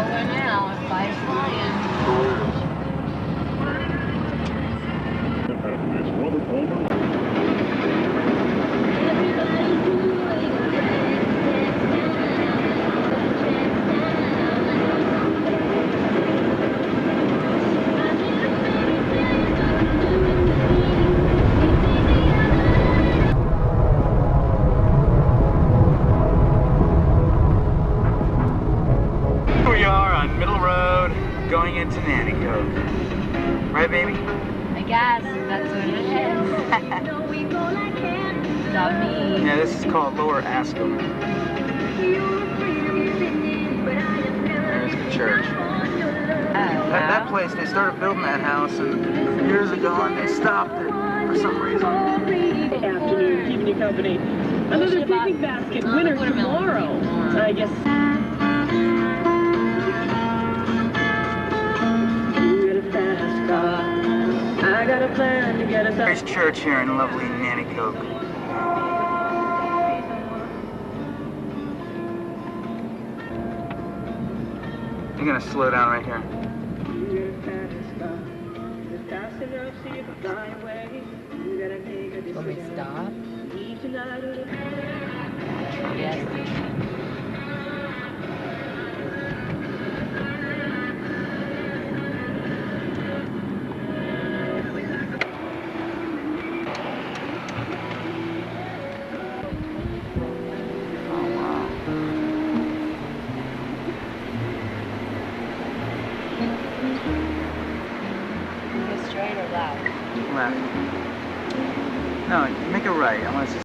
rolling out by flying. We are on Middle Road going into Nanticoke. Right, baby? I guess that's what it is. Dummy. Yeah, this is called Lower Ascom. There's the church. That place, they started building that house and years ago, and they stopped it for some reason. Afternoon, keeping you company. Another picnic basket winner tomorrow. I guess. I got a plan to get us out. There's church here in lovely Nanticoke. You're gonna slow down right here. Want me to stop? Yes. Go straight or left? Left. No, make it right. I want to see.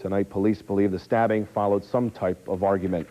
Tonight, police believe the stabbing followed some type of argument.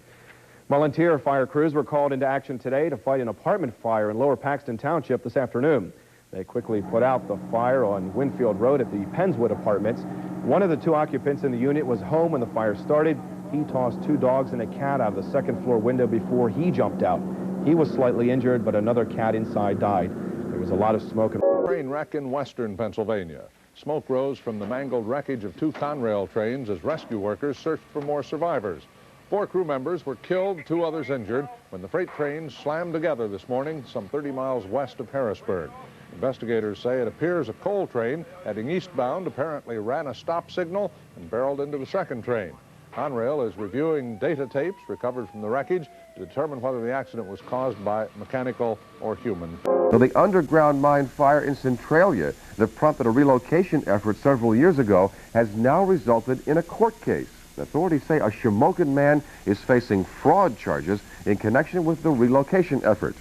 Volunteer fire crews were called into action today to fight an apartment fire in Lower Paxton Township this afternoon. They quickly put out the fire on Winfield Road at the Penswood Apartments. One of the two occupants in the unit was home when the fire started. He tossed two dogs and a cat out of the second-floor window before he jumped out. He was slightly injured, but another cat inside died. There was a lot of smoke. Train wreck in western Pennsylvania. Smoke rose from the mangled wreckage of two Conrail trains as rescue workers searched for more survivors. 4 crew members were killed, 2 others injured when the freight trains slammed together this morning some 30 miles west of Harrisburg. Investigators say it appears a coal train heading eastbound apparently ran a stop signal and barreled into the second train. Conrail is reviewing data tapes recovered from the wreckage to determine whether the accident was caused by mechanical or human. So the underground mine fire in Centralia that prompted a relocation effort several years ago has now resulted in a court case. Authorities say a Shamokin man is facing fraud charges in connection with the relocation effort.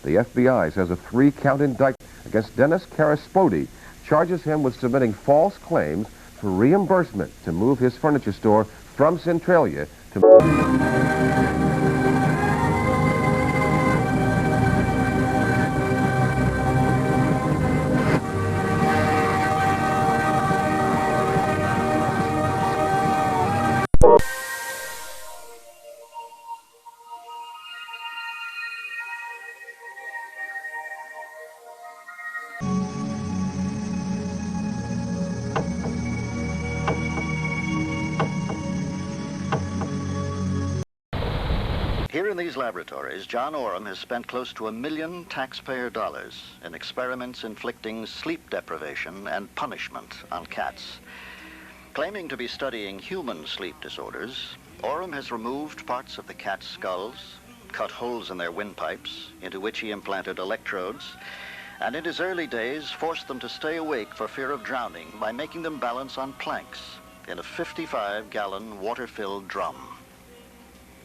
The FBI says a 3-count indictment against Dennis Caraspodi charges him with submitting false claims for reimbursement to move his furniture store from Centralia to... Here in these laboratories, John Oram has spent close to $1 million taxpayer dollars in experiments inflicting sleep deprivation and punishment on cats. Claiming to be studying human sleep disorders, Oram has removed parts of the cat's skulls, cut holes in their windpipes, into which he implanted electrodes, and in his early days forced them to stay awake for fear of drowning by making them balance on planks in a 55-gallon water-filled drum.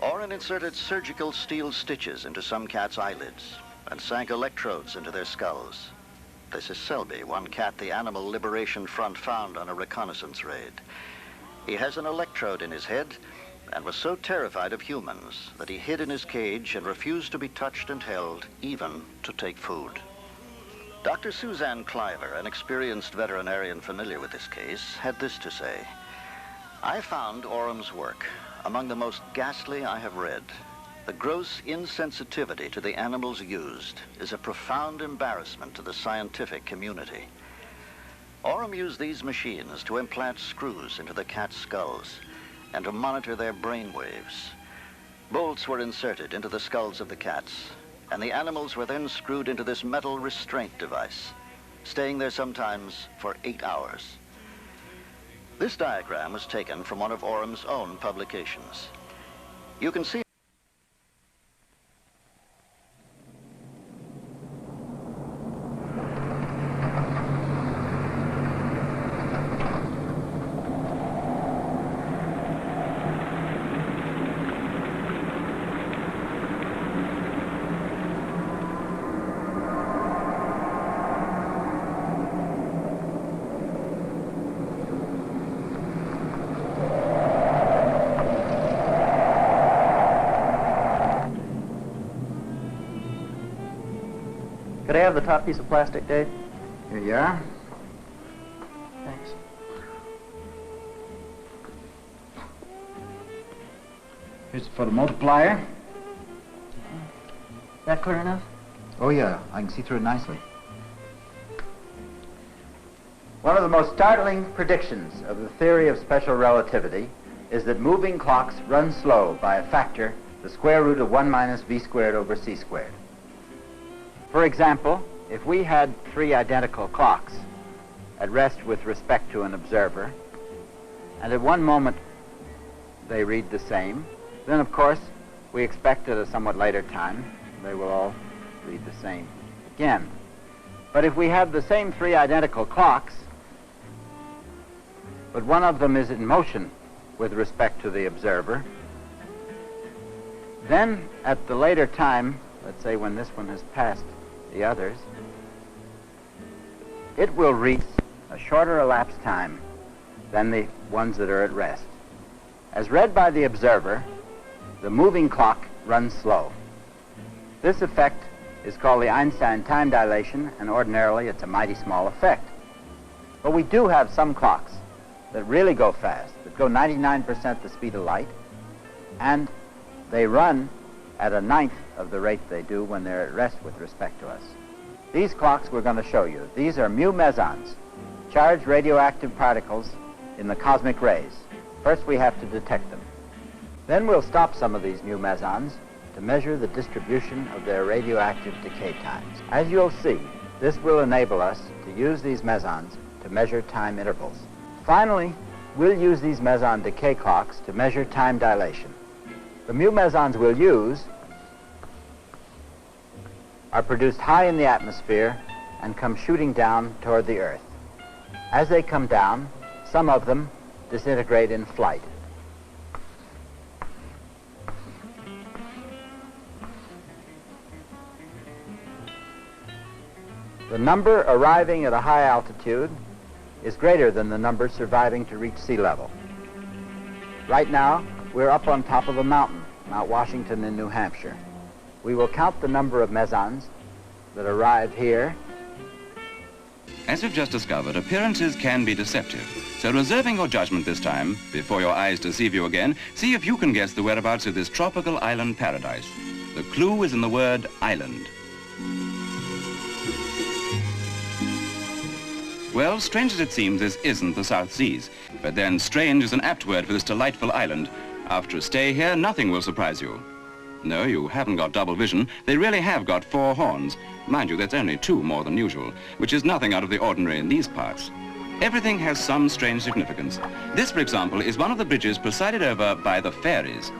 Oram inserted surgical steel stitches into some cats' eyelids and sank electrodes into their skulls. This is Selby, one cat the Animal Liberation Front found on a reconnaissance raid. He has an electrode in his head and was so terrified of humans that he hid in his cage and refused to be touched and held, even to take food. Dr. Suzanne Cliver, an experienced veterinarian familiar with this case, had this to say. I found Orum's work among the most ghastly I have read. The gross insensitivity to the animals used is a profound embarrassment to the scientific community. Orum used these machines to implant screws into the cat's skulls and to monitor their brain waves. Bolts were inserted into the skulls of the cats, and the animals were then screwed into this metal restraint device, staying there sometimes for 8 hours. This diagram was taken from one of Orum's own publications. You can see Could I have the top piece of plastic, Dave? Here you are. Thanks. Here's the photomultiplier. That clear enough? Oh, yeah. I can see through it nicely. One of the most startling predictions of the theory of special relativity is that moving clocks run slow by a factor, the square root of 1 minus v squared over c squared. For example, if we had 3 identical clocks at rest with respect to an observer, and at one moment they read the same, then of course we expect at a somewhat later time they will all read the same again. But if we have the same 3 identical clocks, but one of them is in motion with respect to the observer, then at the later time, let's say when this one has passed the others, it will reach a shorter elapsed time than the ones that are at rest. As read by the observer, the moving clock runs slow. This effect is called the Einstein time dilation, and ordinarily it's a mighty small effect. But we do have some clocks that really go fast, that go 99% the speed of light, and they run at 1/9 of the rate they do when they're at rest with respect to us. These clocks we're going to show you. These are mu mesons, charged radioactive particles in the cosmic rays. First we have to detect them. Then we'll stop some of these mu mesons to measure the distribution of their radioactive decay times. As you'll see, this will enable us to use these mesons to measure time intervals. Finally, we'll use these meson decay clocks to measure time dilation. The mu mesons we'll use are produced high in the atmosphere and come shooting down toward the Earth. As they come down, some of them disintegrate in flight. The number arriving at a high altitude is greater than the number surviving to reach sea level. Right now, we're up on top of a mountain, Mount Washington in New Hampshire. We will count the number of mesons that arrive here. As we've just discovered, appearances can be deceptive. So reserving your judgment this time, before your eyes deceive you again, see if you can guess the whereabouts of this tropical island paradise. The clue is in the word island. Well, strange as it seems, this isn't the South Seas. But then strange is an apt word for this delightful island. After a stay here, nothing will surprise you. No, you haven't got double vision. They really have got 4 horns. Mind you, that's only 2 more than usual, which is nothing out of the ordinary in these parts. Everything has some strange significance. This, for example, is one of the bridges presided over by the fairies.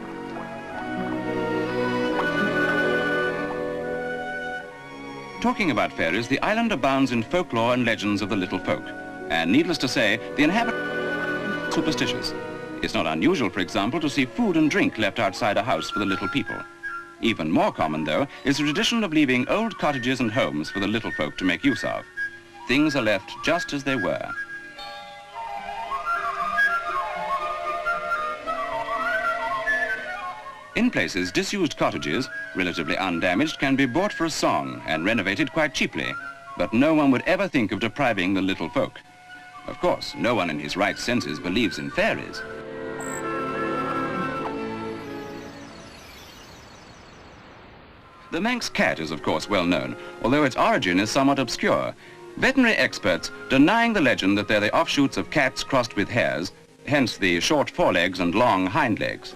Talking about fairies, the island abounds in folklore and legends of the little folk. And needless to say, the inhabitants are superstitious. It's not unusual, for example, to see food and drink left outside a house for the little people. Even more common, though, is the tradition of leaving old cottages and homes for the little folk to make use of. Things are left just as they were. In places, disused cottages, relatively undamaged, can be bought for a song and renovated quite cheaply. but no one would ever think of depriving the little folk. Of course, no one in his right senses believes in fairies. The Manx cat is, of course, well known, although its origin is somewhat obscure. Veterinary experts denying the legend that they're the offshoots of cats crossed with hares, hence the short forelegs and long hind legs.